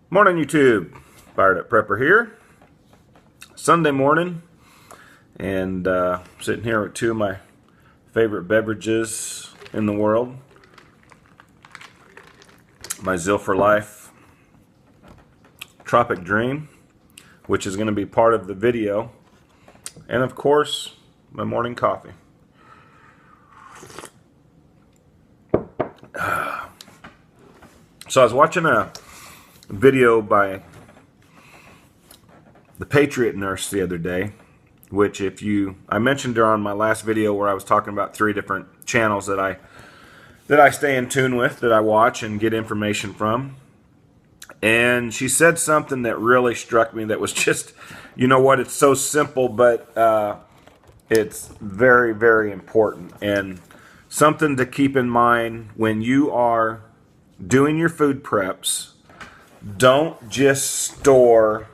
Morning, YouTube. Fired Up Prepper here. Sunday morning, and sitting here with two of my favorite beverages in the world. My Zeal for Life Tropic Dream, which is going to be part of the video, and of course, my morning coffee. So I was watching a video by the Patriot nurse the other day, which I mentioned her on my last video where I was talking about 3 different channels that I stay in tune with, that I watch and get information from. And she said something that really struck me that was just, you know what, it's so simple, but it's very, very important. And something to keep in mind when you are doing your food preps. Don't just store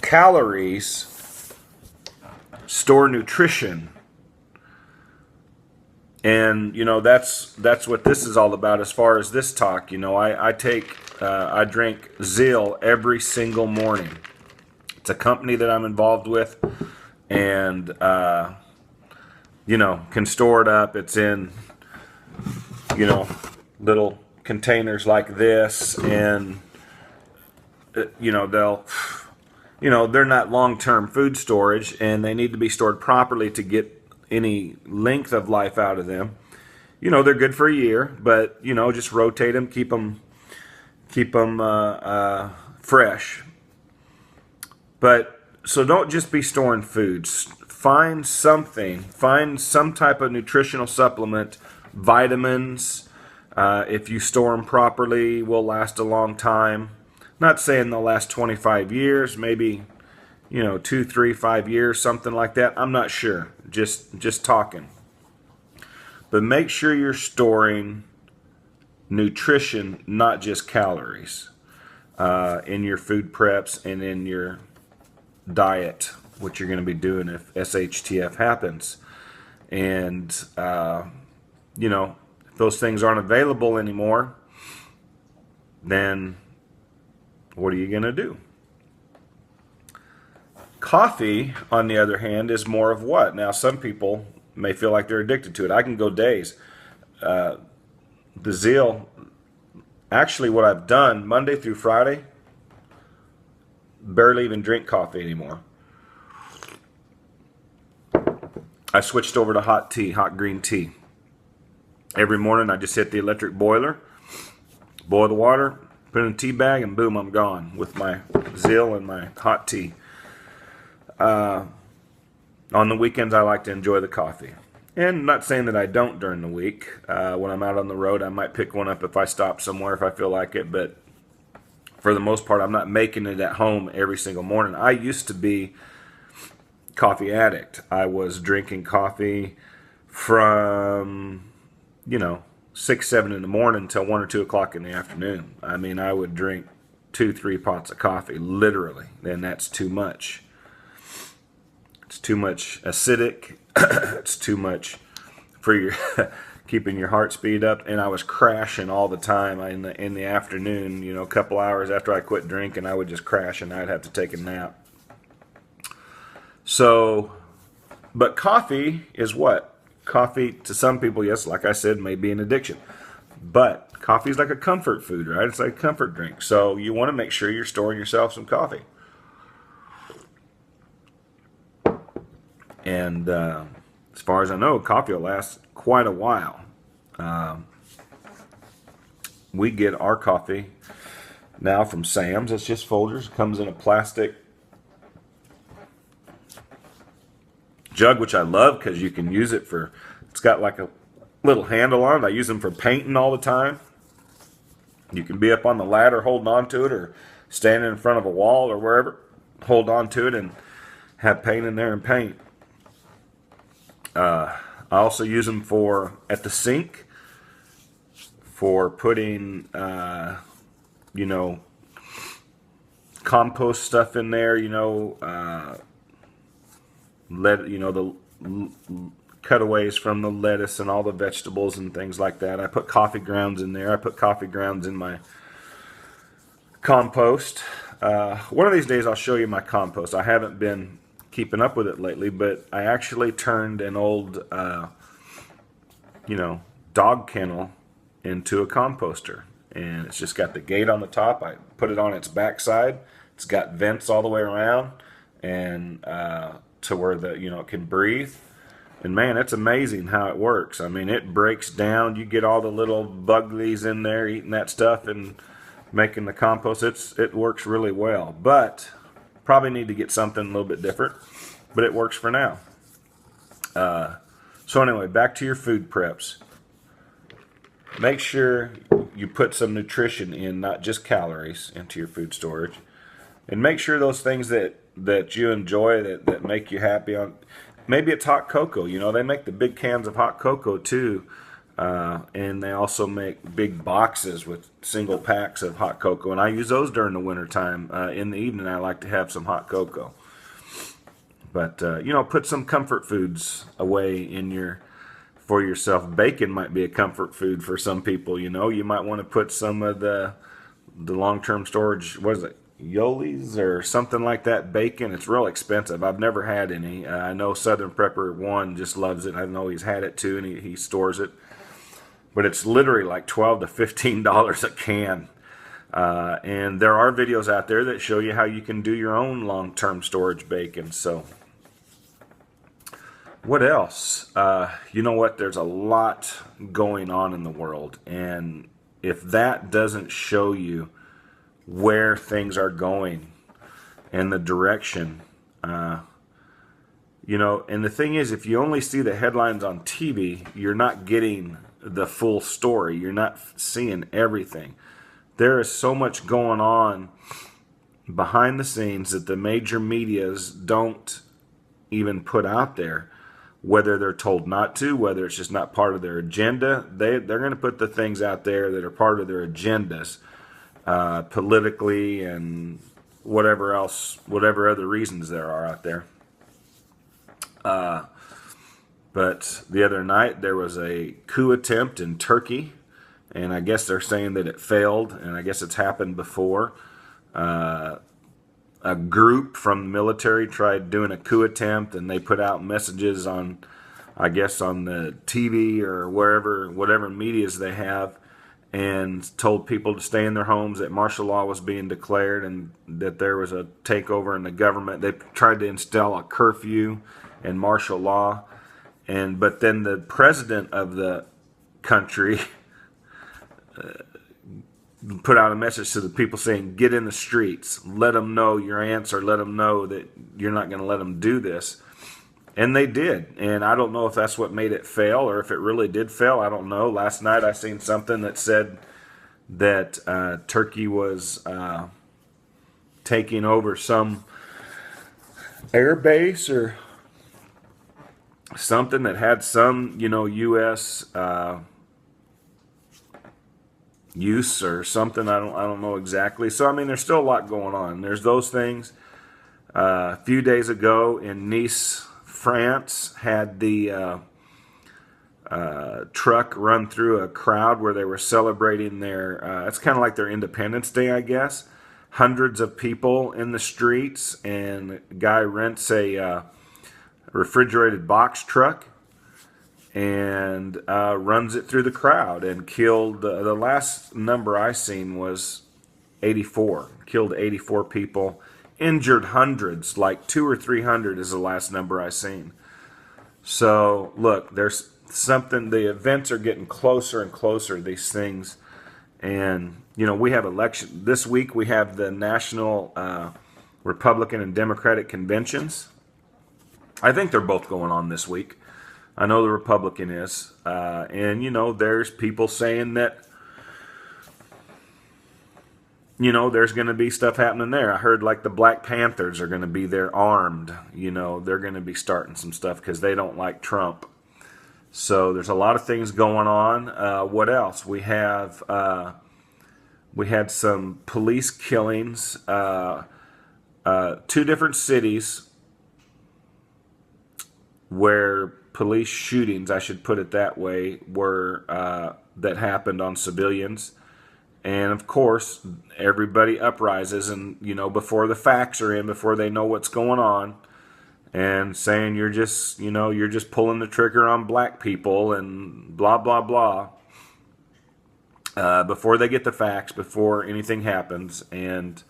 calories, store nutrition. And you know, that's what this is all about as far as this talk. You know, I drink Zeal every single morning. It's a company that I'm involved with, and you know, can store it up. It's in, you know, little containers like this, and you know, they're not long-term food storage, and they need to be stored properly to get any length of life out of them. You know, they're good for a year, but you know, just rotate them, keep them fresh. But so don't just be storing foods. Find some type of nutritional supplement, vitamins. If you store them properly, will last a long time. Not saying they'll last 25 years, maybe, you know, 2, 3, 5 years, something like that. I'm not sure. Just talking. But make sure you're storing nutrition, not just calories, in your food preps and in your diet, what you're going to be doing if SHTF happens. And, you know, if those things aren't available anymore, then what are you going to do? Coffee, on the other hand, is more of what? Now, some people may feel like they're addicted to it. I can go days. The Zeal, actually what I've done, Monday through Friday, barely even drink coffee anymore. I switched over to hot tea, hot green tea. Every morning I just hit the electric boiler, boil the water, put it in a tea bag, and boom, I'm gone with my Zeal and my hot tea. On the weekends, I like to enjoy the coffee. And not saying that I don't during the week. When I'm out on the road, I might pick one up if I stop somewhere, if I feel like it. But for the most part, I'm not making it at home every single morning. I used to be a coffee addict. I was drinking coffee from, you know, 6, 7 in the morning until 1 or 2 o'clock in the afternoon. I mean, I would drink 2, 3 pots of coffee, literally. And that's too much. It's too much acidic. It's too much for your keeping your heart speed up. And I was crashing all the time in the afternoon. You know, a couple hours after I quit drinking, I would just crash and I'd have to take a nap. So, but coffee is what? Coffee, to some people, yes, like I said, may be an addiction. But coffee is like a comfort food, right? It's like a comfort drink. So you want to make sure you're storing yourself some coffee. And as far as I know, coffee will last quite a while. We get our coffee now from Sam's. It's just Folgers. It comes in a plastic jug, which I love because you can use it for, it's got like a little handle on it. I use them for painting all the time. You can be up on the ladder holding on to it, or standing in front of a wall or wherever, hold on to it and have paint in there and paint. I also use them for at the sink for putting you know, compost stuff in there, you know, the cutaways from the lettuce and all the vegetables and things like that. I put coffee grounds in there. I put coffee grounds in my compost. One of these days I'll show you my compost. I haven't been keeping up with it lately, but I actually turned an old, dog kennel into a composter. And it's just got the gate on the top. I put it on its backside. It's got vents all the way around, and to where it can breathe. And man, it's amazing how it works. I mean, it breaks down. You get all the little buglies in there eating that stuff and making the compost. It works really well. But probably need to get something a little bit different. But it works for now. So anyway, back to your food preps. Make sure you put some nutrition in, not just calories, into your food storage. And make sure those things that you enjoy, that make you happy on. Maybe it's hot cocoa. They make the big cans of hot cocoa too. And they also make big boxes with single packs of hot cocoa. And I use those during the winter time. In the evening, I like to have some hot cocoa. But, put some comfort foods away for yourself. Bacon might be a comfort food for some people. You might want to put some of the long-term storage, what is it, Yolis or something like that, bacon. It's real expensive. I've never had any. I know Southern Prepper 1 just loves it. I know he's had it too, and he stores it. But it's literally like $12 to $15 a can. And there are videos out there that show you how you can do your own long-term storage bacon. So what else? You know what? There's a lot going on in the world. And if that doesn't show you where things are going and the direction, and the thing is, if you only see the headlines on TV, you're not getting the full story. You're not seeing everything. There is so much going on behind the scenes that the major medias don't even put out there, whether they're told not to, whether it's just not part of their agenda. They're going to put the things out there that are part of their agendas, politically and whatever other reasons there are out there. But the other night there was a coup attempt in Turkey, and I guess they're saying that it failed, and I guess it's happened before. A group from the military tried doing a coup attempt, and they put out messages on, I guess, on the TV or whatever medias they have, and told people to stay in their homes, that martial law was being declared, and that there was a takeover in the government. They tried to install a curfew and martial law, but then the president of the country put out a message to the people saying, get in the streets, let them know your answer, let them know that you're not going to let them do this. And they did. And I don't know if that's what made it fail, or if it really did fail. I don't know. Last night I seen something that said that Turkey was taking over some air base or something that had some, U.S. use or something. I don't know exactly. So I mean, there's still a lot going on. There's those things. A few days ago in Nice, France, had the truck run through a crowd where they were celebrating their, it's kind of like their Independence Day, I guess. Hundreds of people in the streets, and a guy rents a refrigerated box truck and runs it through the crowd and killed, the last number I seen was 84. Killed 84 people, injured hundreds, like 200 or 300 is the last number I seen. So look, there's something, the events are getting closer and closer, these things. And we have election this week. We have the national Republican and Democratic conventions. I think they're both going on this week. I know the Republican is. And, there's people saying that, there's going to be stuff happening there. I heard like the Black Panthers are going to be there armed. They're going to be starting some stuff because they don't like Trump. So there's a lot of things going on. What else? We had some police killings. 2 different cities where police shootings, I should put it that way, were that happened on civilians. And of course, everybody uprises, and before the facts are in, before they know what's going on, and saying you're just pulling the trigger on black people and blah blah blah. Before they get the facts, before anything happens, and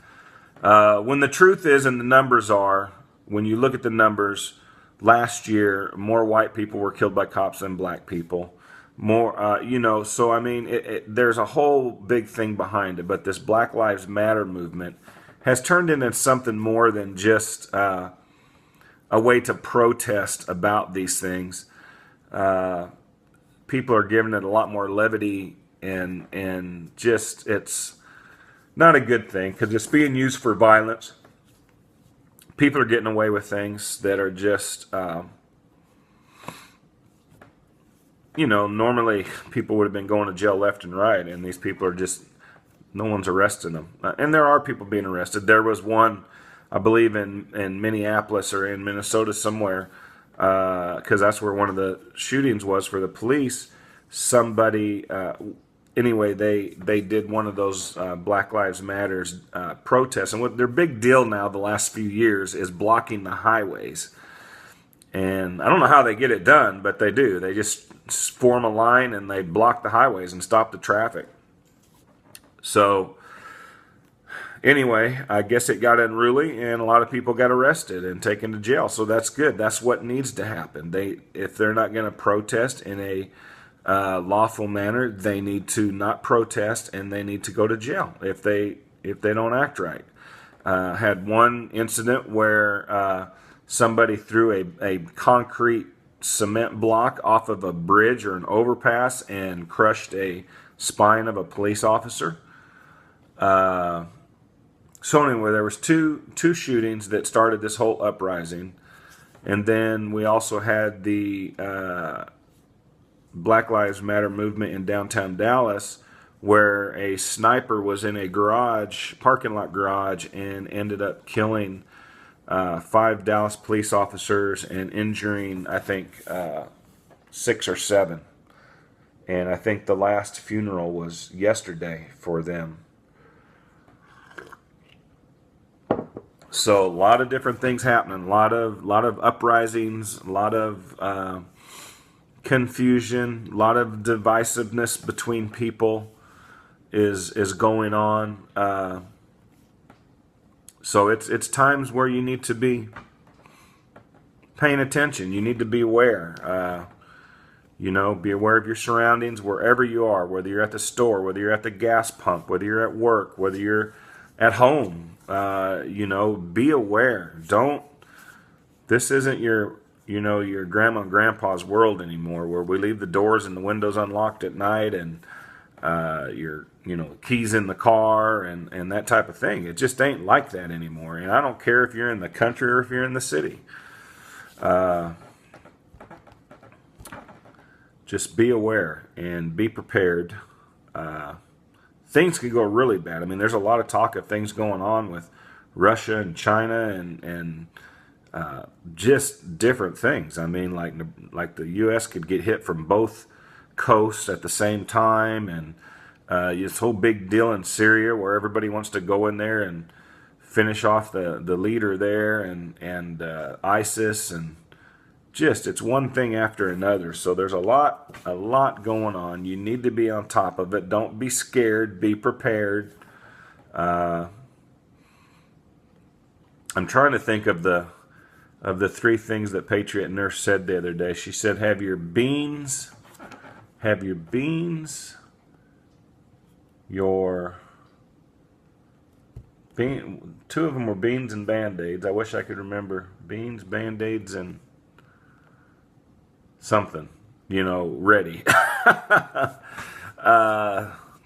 when the truth is, and the numbers are, when you look at the numbers, last year more white people were killed by cops than black people. More, so I mean, there's a whole big thing behind it. But this Black Lives Matter movement has turned into something more than just a way to protest about these things. People are giving it a lot more levity, and just, it's not a good thing because it's being used for violence. People are getting away with things that are just, normally people would have been going to jail left and right, and these people are just, no one's arresting them. And there are people being arrested. There was one, I believe, in Minneapolis or in Minnesota somewhere, because that's where one of the shootings was for the police. Somebody, anyway, they did one of those Black Lives Matters protests, and what their big deal now the last few years is blocking the highways. And I don't know how they get it done, but they do. They just form a line and they block the highways and stop the traffic. So anyway, I guess it got unruly, and a lot of people got arrested and taken to jail. So that's good. That's what needs to happen. If they're not going to protest in a lawful manner, they need to not protest, and they need to go to jail if they don't act right. Had one incident where somebody threw a concrete cement block off of a bridge or an overpass and crushed a spine of a police officer. So anyway, there was two shootings that started this whole uprising, and then we also had the Black Lives Matter movement in downtown Dallas, where a sniper was in a parking lot garage, and ended up killing 5 Dallas police officers and injuring, I think, 6 or 7. And I think the last funeral was yesterday for them. So a lot of different things happening, a lot of uprisings, a lot of confusion, a lot of divisiveness between people is going on. So it's times where you need to be paying attention. You need to be aware. Be aware of your surroundings wherever you are, whether you're at the store, whether you're at the gas pump, whether you're at work, whether you're at home. Be aware. This isn't your grandma and grandpa's world anymore, where we leave the doors and the windows unlocked at night, and your keys in the car and that type of thing. It just ain't like that anymore. And I don't care if you're in the country or if you're in the city. Just be aware and be prepared. Things could go really bad. I mean, there's a lot of talk of things going on with Russia and China and just different things. I mean, like the U.S. could get hit from both coasts at the same time, and this whole big deal in Syria where everybody wants to go in there and finish off the leader there, and ISIS, and just, it's one thing after another. So there's a lot going on. You need to be on top of it. Don't be scared. Be prepared. I'm trying to think of the 3 things that Patriot Nurse said the other day. She said, have your beans, your 2 of them were beans and Band-Aids. I wish I could remember. Beans, Band-Aids, and something, ready.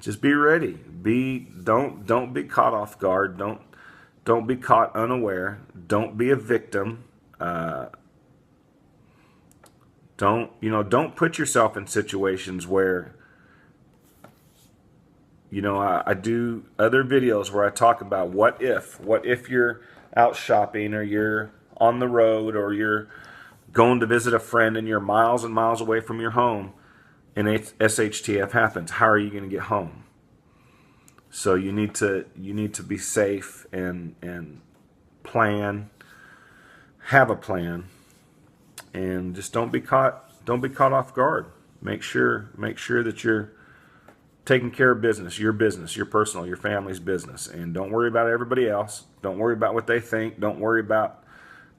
Just be ready. Don't be caught off guard. Don't be caught unaware. Don't be a victim. Don't put yourself in situations where, I do other videos where I talk about what if you're out shopping, or you're on the road, or you're going to visit a friend and you're miles and miles away from your home and SHTF happens. How are you going to get home? So you need to be safe and plan, have a plan, and just don't be caught off guard. Make sure that you're taking care of business, your personal, your family's business, and don't worry about everybody else. Don't worry about what they think. Don't worry about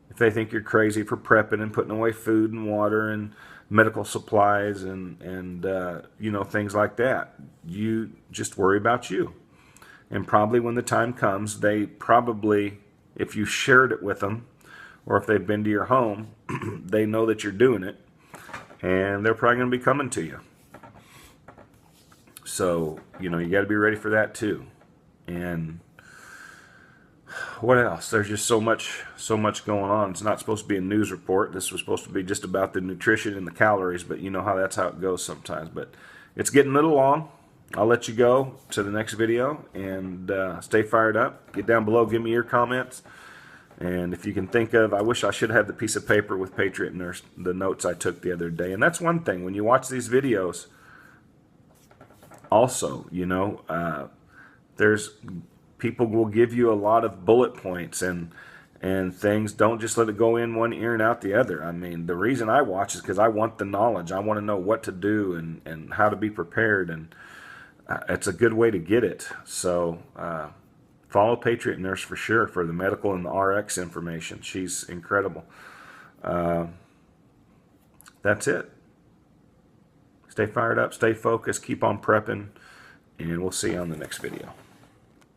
if they think you're crazy for prepping and putting away food and water and medical supplies and you know, things like that. You just worry about you. And probably when the time comes, they probably, if you shared it with them, or if they've been to your home, they know that you're doing it, and they're probably going to be coming to you. So, you know, you got to be ready for that too. And what else? There's just so much going on. It's not supposed to be a news report. This was supposed to be just about the nutrition and the calories, but you know that's how it goes sometimes. But it's getting a little long. I'll let you go to the next video, and stay fired up. Get down below, give me your comments. And if you can think of, I wish I should have the piece of paper with Patriot and the notes I took the other day. And that's one thing, when you watch these videos, also, you know, there's people will give you a lot of bullet points and things. Don't just let it go in one ear and out the other. I mean, the reason I watch is because I want the knowledge. I want to know what to do and how to be prepared, and it's a good way to get it. So follow Patriot Nurse for sure for the medical and the RX information. She's incredible. That's it. Stay fired up, stay focused, keep on prepping, and we'll see you on the next video.